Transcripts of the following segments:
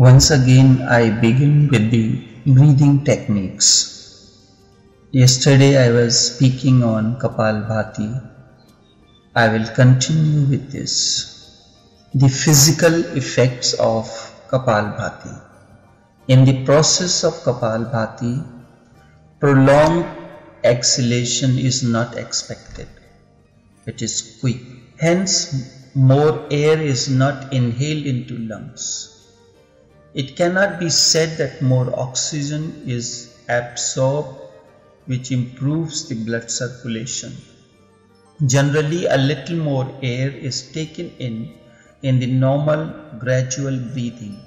Once again, I begin with the breathing techniques. Yesterday I was speaking on KAPALBHATI. I will continue with this. The physical effects of KAPALBHATI. In the process of KAPALBHATI, prolonged exhalation is not expected. It is quick. Hence, more air is not inhaled into lungs. It cannot be said that more oxygen is absorbed, which improves the blood circulation. Generally, a little more air is taken in the normal gradual breathing,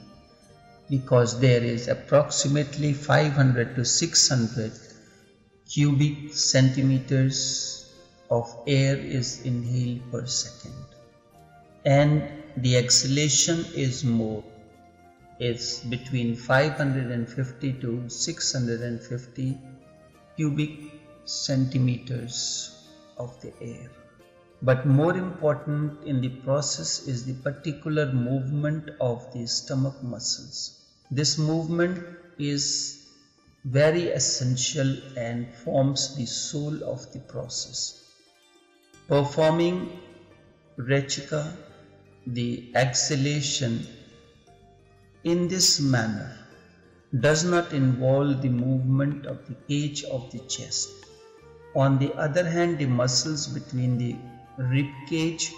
because there is approximately 500 to 600 cubic centimeters of air is inhaled per second, and the exhalation is more. Is between 550 to 650 cubic centimeters of the air. But more important in the process is the particular movement of the stomach muscles. This movement is very essential and forms the soul of the process. Performing rechika, the exhalation, in this manner does not involve the movement of the cage of the chest. On the other hand, the muscles between the rib cage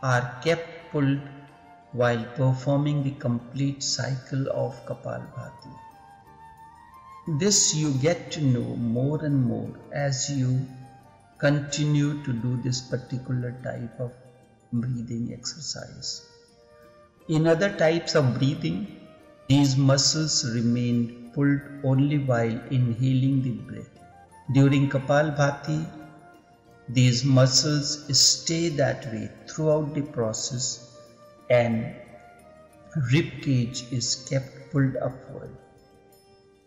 are kept pulled while performing the complete cycle of KAPALBHATI. This you get to know more and more as you continue to do this particular type of breathing exercise. In other types of breathing, these muscles remain pulled only while inhaling the breath. During KAPALBHATI, these muscles stay that way throughout the process and rib cage is kept pulled upward.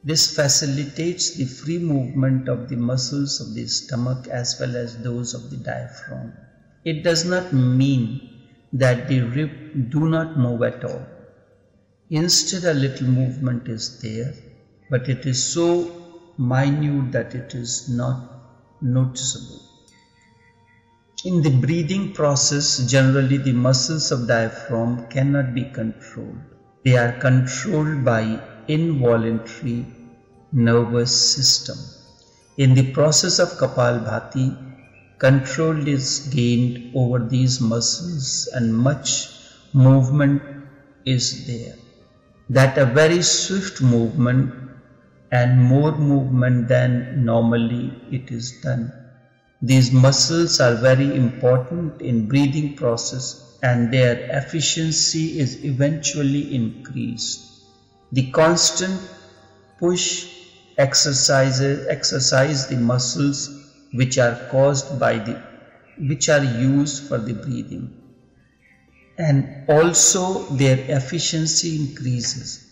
This facilitates the free movement of the muscles of the stomach as well as those of the diaphragm. It does not mean that the rib do not move at all. Instead, a little movement is there, but it is so minute that it is not noticeable. In the breathing process, generally the muscles of diaphragm cannot be controlled. They are controlled by involuntary nervous system. In the process of KAPALBHATI, control is gained over these muscles and much movement is there. That a very swift movement and more movement than normally it is done. These muscles are very important in breathing process and their efficiency is eventually increased. The constant push exercise the muscles which are used for the breathing. And also their efficiency increases.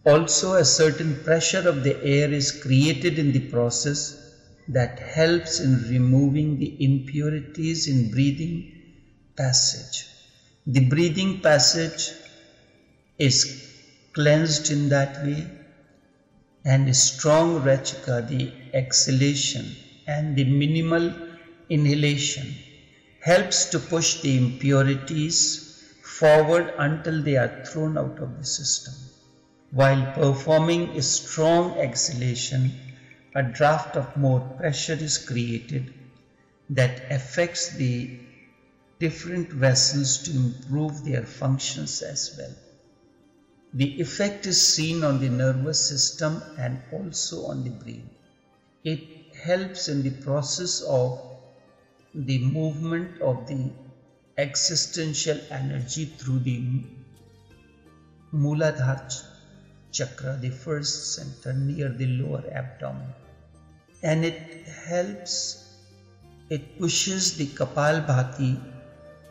Also a certain pressure of the air is created in the process that helps in removing the impurities in breathing passage. The breathing passage is cleansed in that way, and a strong rechika, the exhalation and the minimal inhalation helps to push the impurities forward until they are thrown out of the system. While performing a strong exhalation, a draft of more pressure is created that affects the different vessels to improve their functions as well. The effect is seen on the nervous system and also on the brain. It helps in the process of the movement of the existential energy through the Muladhara chakra, the first center near the lower abdomen. And it pushes the KAPALBHATI,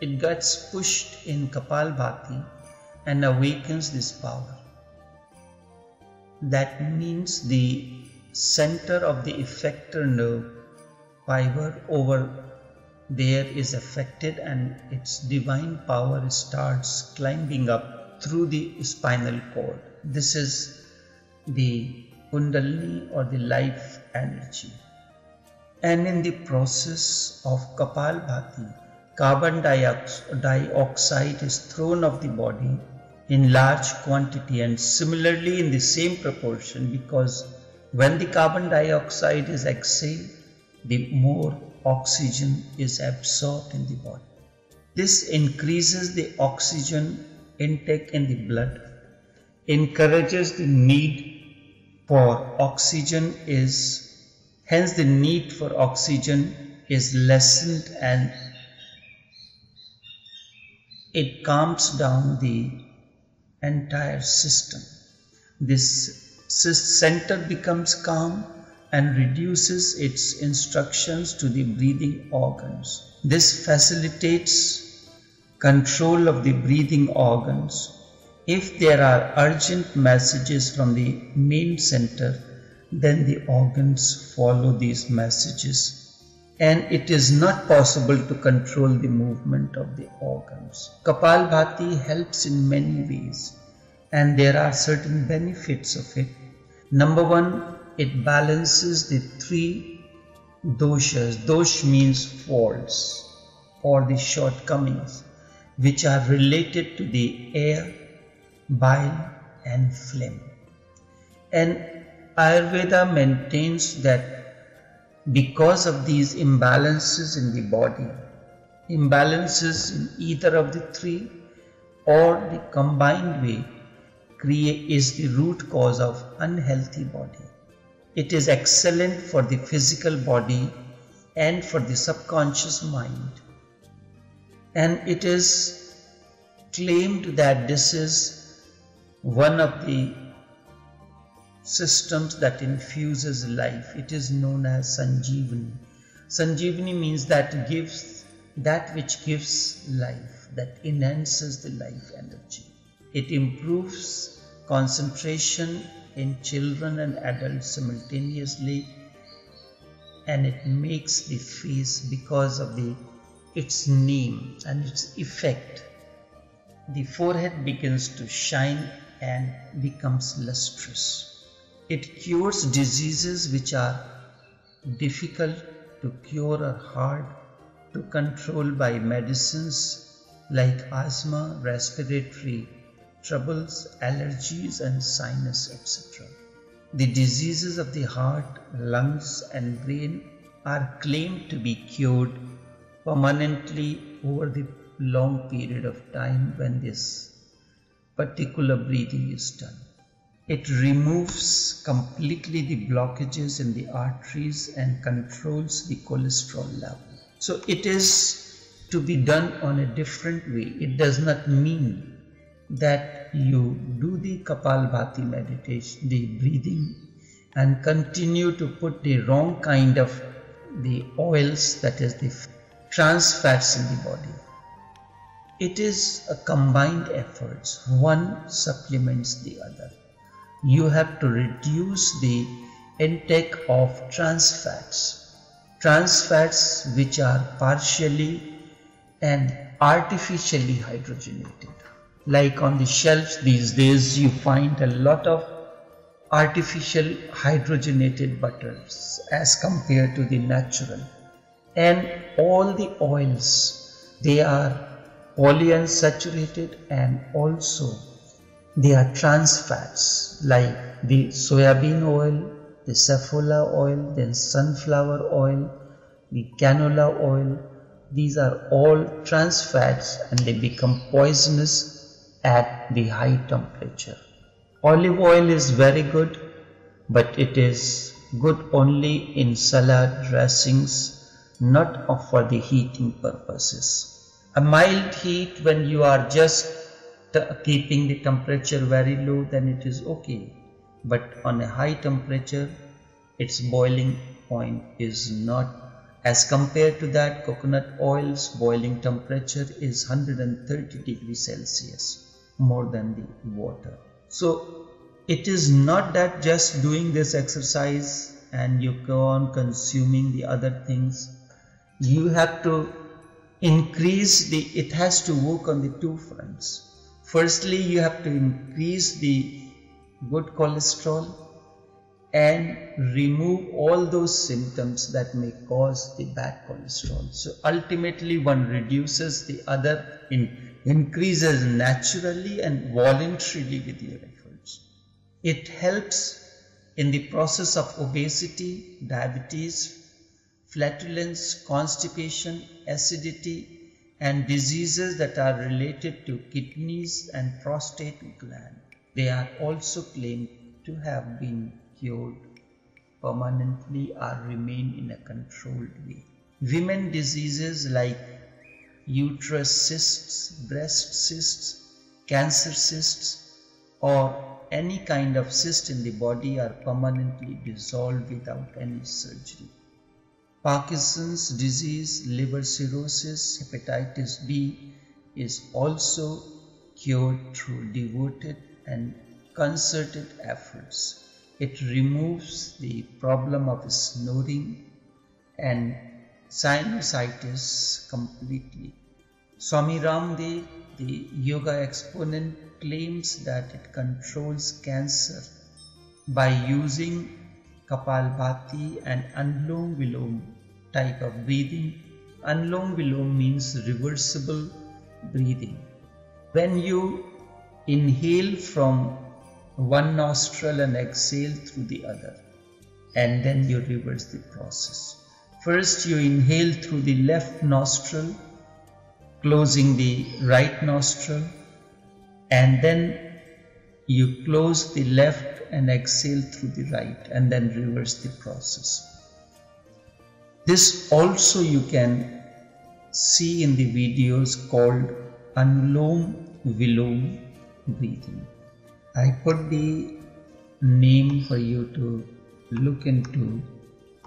it gets pushed in KAPALBHATI and awakens this power. That means the center of the effector nerve fiber over there is affected and its divine power starts climbing up through the spinal cord. This is the Kundalini or the life energy. And in the process of Kapalbhati, carbon dioxide is thrown off the body in large quantity and similarly in the same proportion, because when the carbon dioxide is exhaled, the more oxygen is absorbed in the body. This increases the oxygen intake in the blood, encourages the need for oxygen hence the need for oxygen is lessened, and it calms down the entire system. This center becomes calm and reduces its instructions to the breathing organs. This facilitates control of the breathing organs. If there are urgent messages from the main center, then the organs follow these messages, and it is not possible to control the movement of the organs. Kapalbhati helps in many ways, and there are certain benefits of it. Number one, it balances the three doshas. Dosh means faults or the shortcomings, which are related to the air, bile and phlegm. And Ayurveda maintains that because of these imbalances in the body, imbalances in either of the three or the combined way, is the root cause of unhealthy body. It is excellent for the physical body and for the subconscious mind. And it is claimed that this is one of the systems that infuses life. It is known as Sanjeevani. Sanjeevani means that which gives life, that enhances the life energy. It improves concentration in children and adults simultaneously, and it makes the face, because of its name and its effect, the forehead begins to shine and becomes lustrous. It cures diseases which are difficult to cure or hard to control by medicines like asthma, respiratory troubles, allergies and sinus, etc. The diseases of the heart, lungs and brain are claimed to be cured permanently over the long period of time when this particular breathing is done. It removes completely the blockages in the arteries and controls the cholesterol level. So it is to be done on a different way. It does not mean that you do the Kapalbhati meditation, the breathing, and continue to put the wrong kind of the oils, that is the trans fats in the body. It is a combined effort. One supplements the other. You have to reduce the intake of trans fats which are partially and artificially hydrogenated. Like on the shelves these days, you find a lot of artificial hydrogenated butters as compared to the natural. And all the oils, they are polyunsaturated and also they are trans fats, like the soybean oil, the safflower oil, then sunflower oil, the canola oil. These are all trans fats and they become poisonous at the high temperature. Olive oil is very good, but it is good only in salad dressings, not for the heating purposes. A mild heat, when you are just keeping the temperature very low, then it is okay. But on a high temperature, its boiling point is not. As compared to that, coconut oil's boiling temperature is 130 degrees Celsius. More than the water. So it is not that just doing this exercise and you go on consuming the other things. You have to increase it has to work on the two fronts. Firstly, you have to increase the good cholesterol and remove all those symptoms that may cause the bad cholesterol. So ultimately one reduces the other, increases naturally and voluntarily with your efforts. It helps in the process of obesity, diabetes, flatulence, constipation, acidity, and diseases that are related to kidneys and prostate gland. They are also claimed to have been cured permanently or remain in a controlled way. Women diseases like uterus cysts, breast cysts, cancer cysts, or any kind of cyst in the body are permanently dissolved without any surgery. Parkinson's disease, liver cirrhosis, hepatitis B is also cured through devoted and concerted efforts. It removes the problem of snoring and sinusitis completely. Swami Ramdev, the yoga exponent, claims that it controls cancer by using KAPALBHATI and Anulom Vilom type of breathing. Anulom Vilom means reversible breathing. When you inhale from one nostril and exhale through the other, and then you reverse the process. First you inhale through the left nostril, closing the right nostril, and then you close the left and exhale through the right, and then reverse the process. This also you can see in the videos called Anulom Vilom breathing. I put the name for you to look into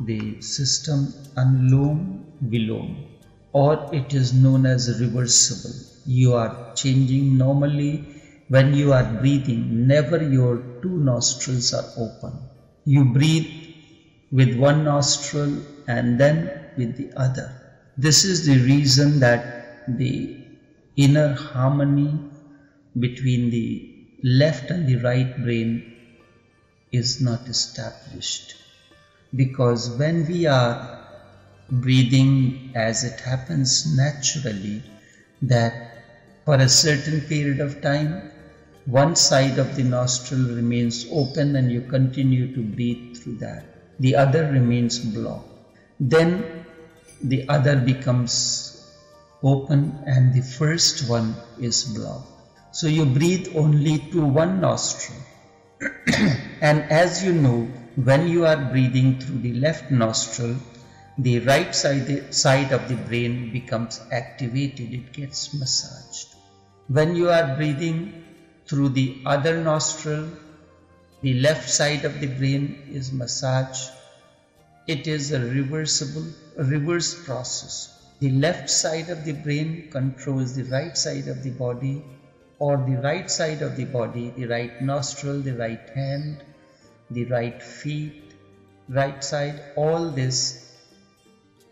the system Anulom Vilom, or it is known as reversible. You are changing normally when you are breathing, never your two nostrils are open. You breathe with one nostril and then with the other. This is the reason that the inner harmony between the left and the right brain is not established. Because when we are breathing as it happens naturally, that for a certain period of time, one side of the nostril remains open and you continue to breathe through that. The other remains blocked. Then the other becomes open and the first one is blocked. So you breathe only through one nostril. And as you know, when you are breathing through the left nostril, the right side of the brain becomes activated, it gets massaged. When you are breathing through the other nostril, the left side of the brain is massaged. It is a reverse process. The left side of the brain controls the right side of the body, or the right side of the body, the right nostril, the right hand, the right feet, right side, all this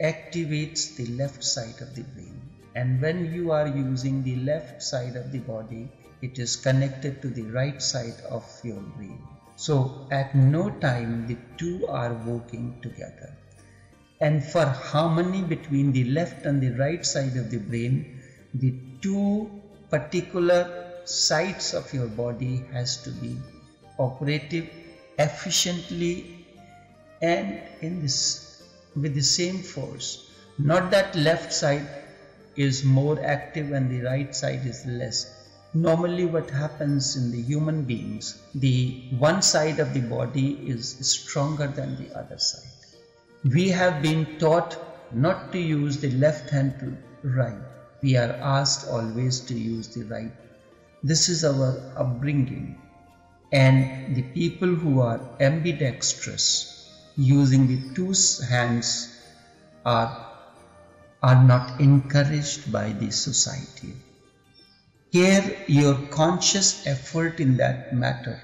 activates the left side of the brain. And when you are using the left side of the body, it is connected to the right side of your brain. So at no time the two are working together. And for harmony between the left and the right side of the brain, the two particular sides of your body has to be operative efficiently and with the same force. Not that left side is more active and the right side is less. Normally what happens in the human beings, the one side of the body is stronger than the other side. We have been taught not to use the left hand to write. We are asked always to use the right. This is our upbringing. And the people who are ambidextrous, using the two hands, are not encouraged by the society. Here, your conscious effort in that matter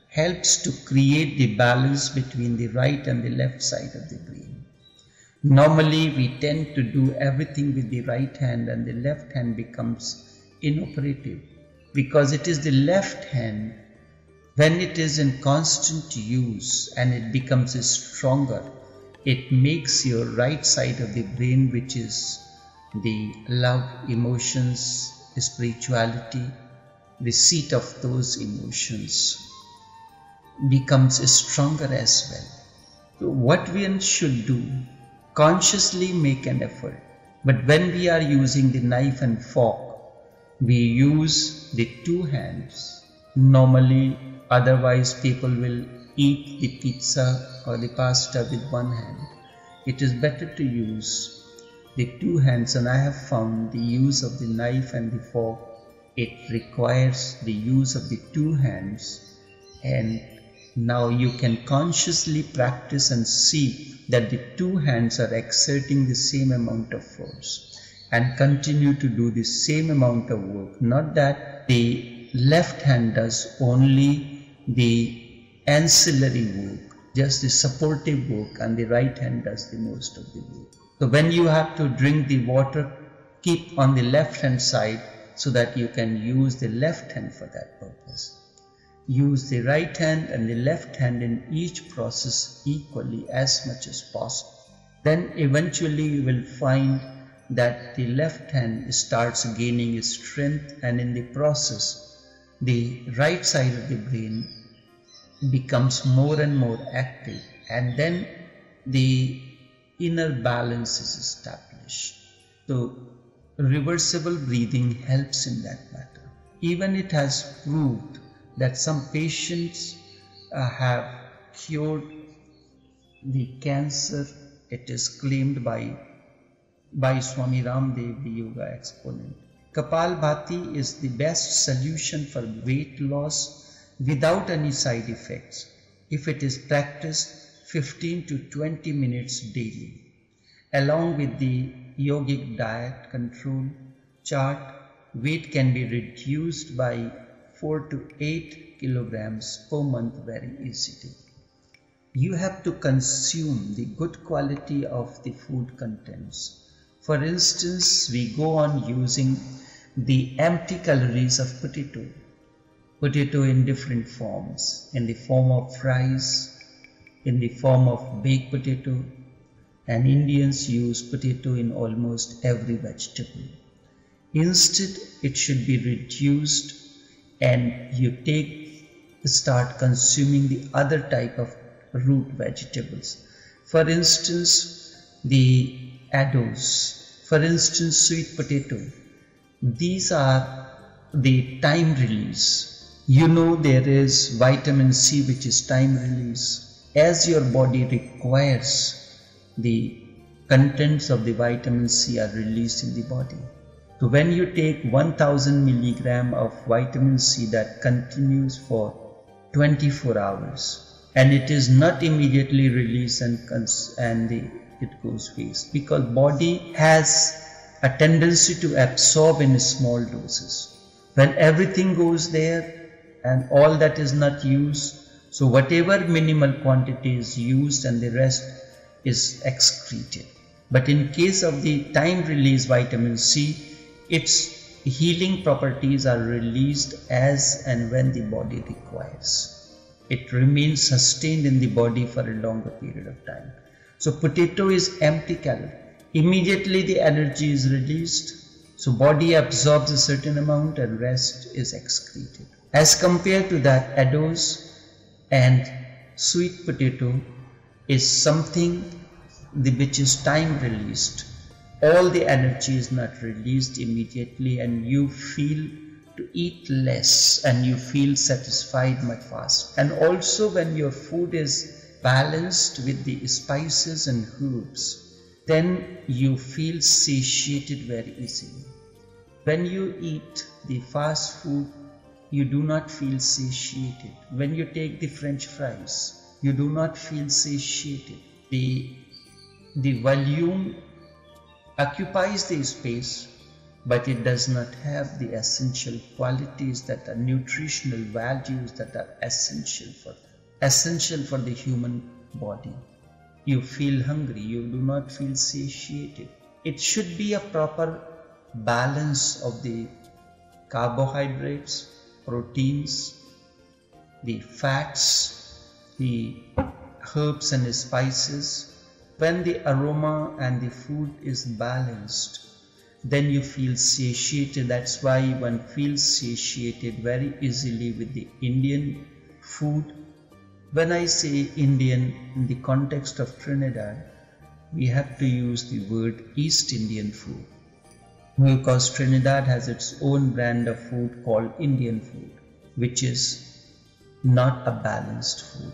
helps to create the balance between the right and the left side of the brain. Normally, we tend to do everything with the right hand and the left hand becomes inoperative, because it is the left hand When it is in constant use and it becomes stronger, it makes your right side of the brain, which is the love, emotions, spirituality, the seat of those emotions, becomes stronger as well. So what we should do, consciously make an effort. But when we are using the knife and fork, we use the two hands. Normally, otherwise people will eat the pizza or the pasta with one hand. It is better to use the two hands, and I have found the use of the knife and the fork, it requires the use of the two hands, and now you can consciously practice and see that the two hands are exerting the same amount of force and continue to do the same amount of work. Not that the left hand does only the ancillary work, just the supportive work, and the right hand does the most of the work. So when you have to drink the water, keep on the left hand side so that you can use the left hand for that purpose. Use the right hand and the left hand in each process equally as much as possible. Then eventually you will find that the left hand starts gaining strength, and in the process the right side of the brain becomes more and more active, and then the inner balance is established. So reversible breathing helps in that matter. Even it has proved that some patients have cured the cancer. It is claimed by Swami Ramdev, the yoga exponent. Kapalbhati is the best solution for weight loss without any side effects if it is practiced 15 to 20 minutes daily. Along with the yogic diet control chart, weight can be reduced by 4 to 8 kilograms per month very easily. You have to consume the good quality of the food contents. For instance, we go on using the empty calories of potato in different forms, in the form of fries, in the form of baked potato, and Indians use potato in almost every vegetable. Instead, it should be reduced and you start consuming the other type of root vegetables. For instance, the addos, for instance, sweet potato. These are the time release. You know there is vitamin C, which is time release. As your body requires, the contents of the vitamin C are released in the body. So when you take 1000 milligram of vitamin C, that continues for 24 hours, and it is not immediately released and it goes waste, because body has a tendency to absorb in small doses. When everything goes there and all that is not used, so whatever minimal quantity is used and the rest is excreted. But in case of the time release vitamin C, its healing properties are released as and when the body requires. It remains sustained in the body for a longer period of time. So potato is empty calorie. Immediately the energy is released, so body absorbs a certain amount and rest is excreted. As compared to that, addos and sweet potato is something which is time released. All the energy is not released immediately, and you feel to eat less and you feel satisfied much faster. And also when your food is balanced with the spices and herbs, then you feel satiated very easily. When you eat the fast food, you do not feel satiated. When you take the French fries, you do not feel satiated. The volume occupies the space, but it does not have the essential qualities that are nutritional values that are essential for the human body. You feel hungry, you do not feel satiated. It should be a proper balance of the carbohydrates, proteins, the fats, the herbs and the spices. When the aroma and the food is balanced, then you feel satiated. That's why one feels satiated very easily with the Indian food. When I say Indian in the context of Trinidad, we have to use the word East Indian food, because Trinidad has its own brand of food called Indian food, which is not a balanced food.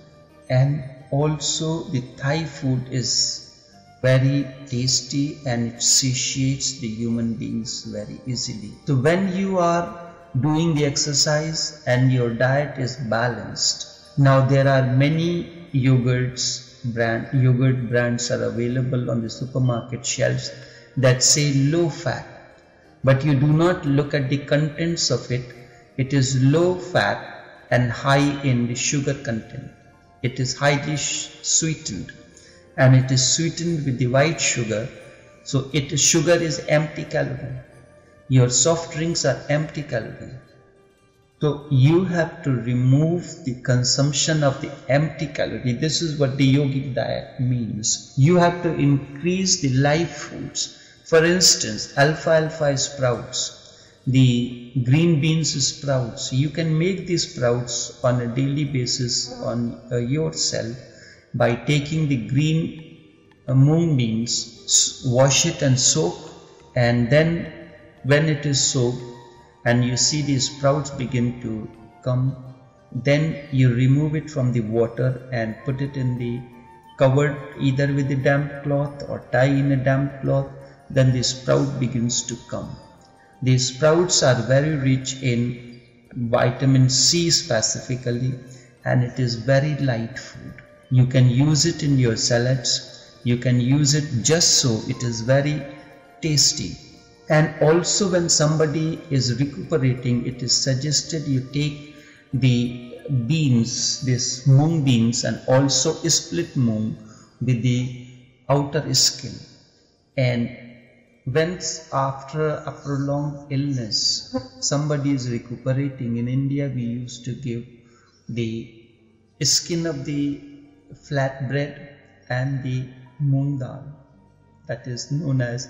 And also the Thai food is very tasty and it satiates the human beings very easily. So when you are doing the exercise and your diet is balanced, now there are many yogurt brands are available on the supermarket shelves that say low fat, but you do not look at the contents of it. It is low fat and high in the sugar content. It is highly sweetened, and it is sweetened with the white sugar. So sugar is empty calorie. Your soft drinks are empty calorie. So you have to remove the consumption of the empty calorie. This is what the yogic diet means. You have to increase the live foods. For instance, alfalfa sprouts, the green beans sprouts. You can make these sprouts on a daily basis on yourself by taking the green mung beans, wash it and soak, and then when it is soaked and you see the sprouts begin to come, then you remove it from the water and put it in the covered either with a damp cloth or tie in a damp cloth. Then the sprout begins to come. The sprouts are very rich in vitamin C specifically, and it is very light food. You can use it in your salads. You can use it just so. It is very tasty. And also when somebody is recuperating, it is suggested you take the beans, this mung beans, and also split mung with the outer skin. And when after a prolonged illness, somebody is recuperating, in India we used to give the skin of the flat bread and the moong dal, that is known as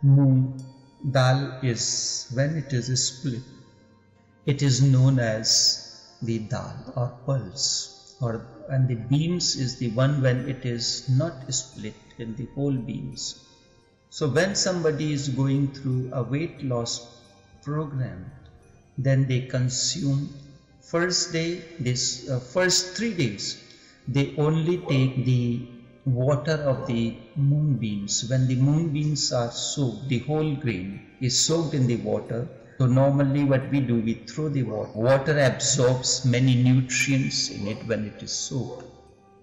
moong dal. Is when it is split, it is known as the dal or pulse, and the beans is the one when it is not split in the whole beans. So when somebody is going through a weight loss program, then they consume first 3 days, they only take the water of the moong beans. When the moong beans are soaked, the whole grain is soaked in the water. So normally what we do, we throw the water. Water absorbs many nutrients in it when it is soaked,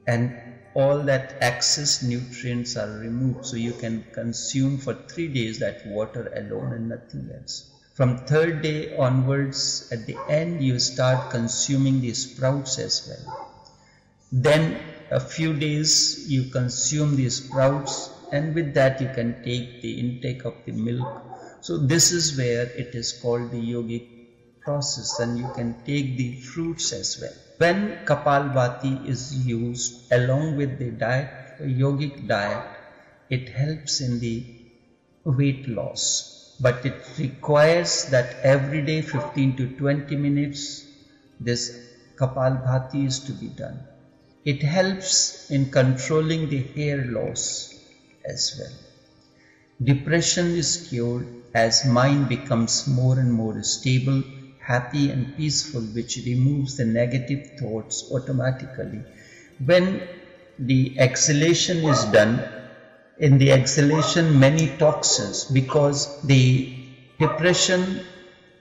and all that excess nutrients are removed. So you can consume for 3 days that water alone and nothing else. From 3rd day onwards, at the end, you start consuming the sprouts as well. Then a few days you consume the sprouts, and with that you can take the intake of the milk. So this is where it is called the yogic process, and you can take the fruits as well. When KAPALBHATI is used along with the diet, yogic diet, it helps in the weight loss, but it requires that every day 15 to 20 minutes this KAPALBHATI is to be done. It helps in controlling the hair loss as well. Depression is cured as mind becomes more and more stable, happy and peaceful, which removes the negative thoughts automatically. When the exhalation is done, in the exhalation many toxins, because the depression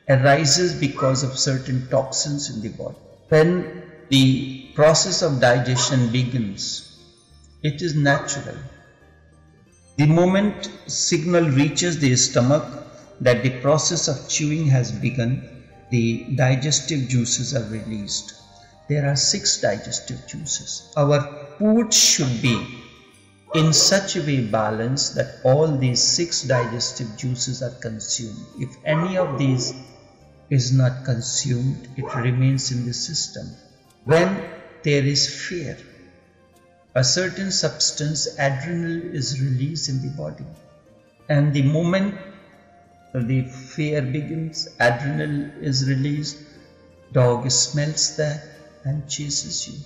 arises because of certain toxins in the body. When the process of digestion begins, it is natural. The moment signal reaches the stomach that the process of chewing has begun, the digestive juices are released. There are 6 digestive juices. Our food should be in such a way balanced that all these 6 digestive juices are consumed. If any of these is not consumed, it remains in the system. When there is fear, a certain substance, adrenaline, is released in the body. And the moment the fear begins, adrenaline is released, dog smells that and chases you.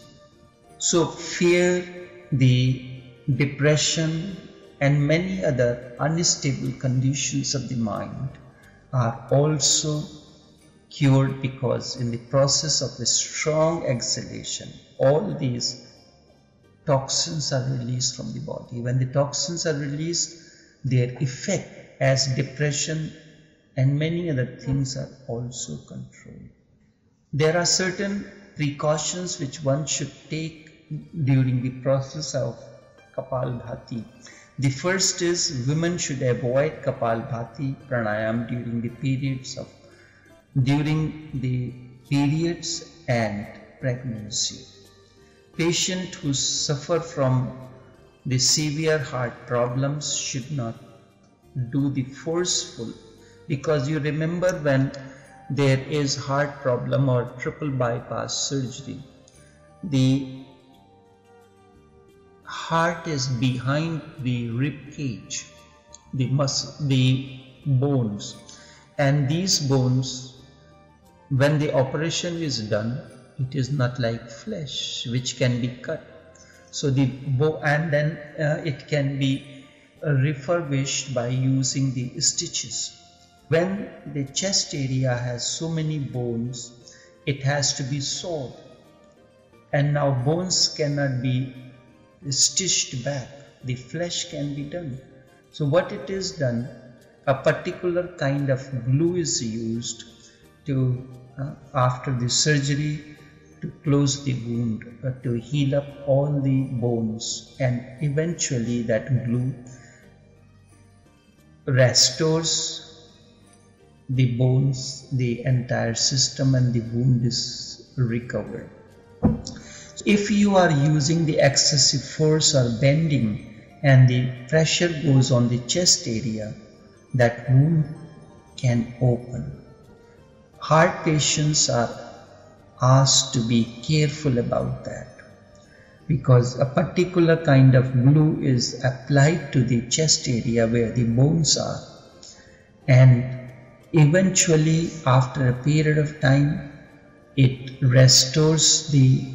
So fear, the depression and many other unstable conditions of the mind are also cured, because in the process of a strong exhalation, all these toxins are released from the body. When the toxins are released, their effect as depression and many other things are also controlled. There are certain precautions which one should take during the process of KAPALBHATI. The first is, women should avoid KAPALBHATI pranayam during the periods and pregnancy. Patients who suffer from the severe heart problems should not do the forceful, because you remember when there is heart problem or triple bypass surgery, the heart is behind the rib cage, the bones, and these bones, when the operation is done, it is not like flesh which can be cut. So and then it can be refurbished by using the stitches. When the chest area has so many bones, it has to be sewed, and now bones cannot be stitched back, the flesh can be done. So what it is done, a particular kind of glue is used to after the surgery to close the wound, to heal up all the bones, and eventually that glue restores the bones, the entire system, and the wound is recovered. So if you are using the excessive force or bending and the pressure goes on the chest area, that wound can open. Heart patients are asked to be careful about that, because a particular kind of glue is applied to the chest area where the bones are, and eventually after a period of time it restores the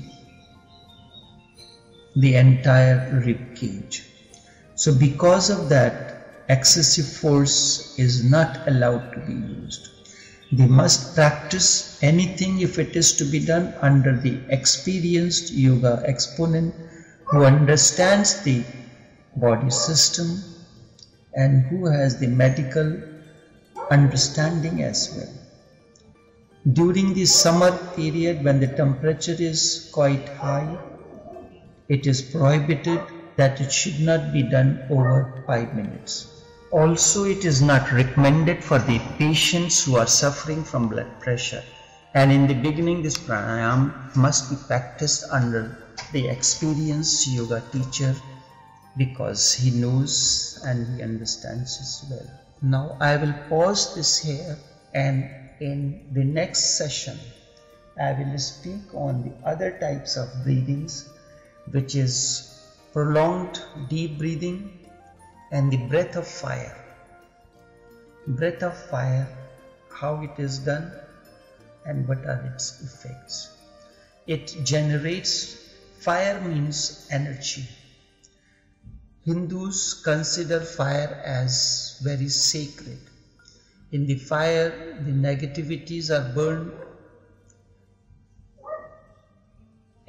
entire rib cage. So because of that, excessive force is not allowed to be used. They must practice anything, if it is to be done, under the experienced yoga exponent who understands the body system and who has the medical understanding as well. During the summer period, when the temperature is quite high, it is prohibited that it should not be done over 5 minutes. Also, it is not recommended for the patients who are suffering from blood pressure. And in the beginning, this pranayam must be practiced under the experienced yoga teacher, because he knows and he understands as well. Now I will pause this here, and in the next session I will speak on the other types of breathings, which is prolonged deep breathing and the breath of fire. Breath of fire, how it is done and what are its effects. It generates, fire means energy. Hindus consider fire as very sacred. In the fire, the negativities are burned.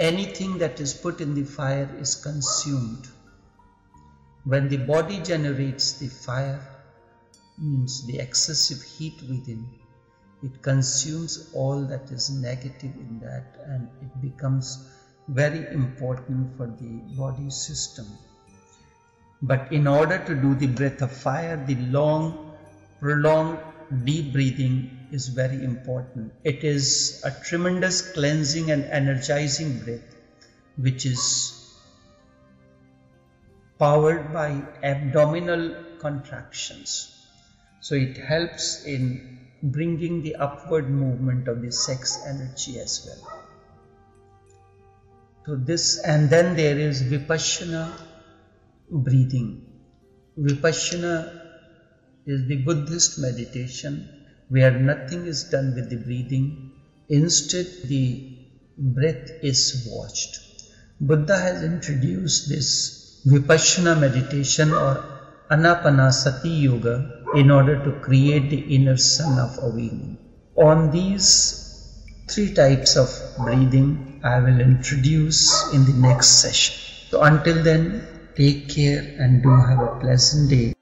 Anything that is put in the fire is consumed. When the body generates the fire, means the excessive heat within, it consumes all that is negative in that, and it becomes very important for the body system. But in order to do the breath of fire, the long, prolonged, deep breathing is very important. It is a tremendous cleansing and energizing breath, which is powered by abdominal contractions. So it helps in bringing the upward movement of the sex energy as well. So this, and then there is Vibhishana breathing. Vipassana is the Buddhist meditation where nothing is done with the breathing. Instead, the breath is watched. Buddha has introduced this Vipassana meditation or Anapanasati yoga in order to create the inner sun of awakening. On these 3 types of breathing, I will introduce in the next session. So until then, take care and do have a pleasant day.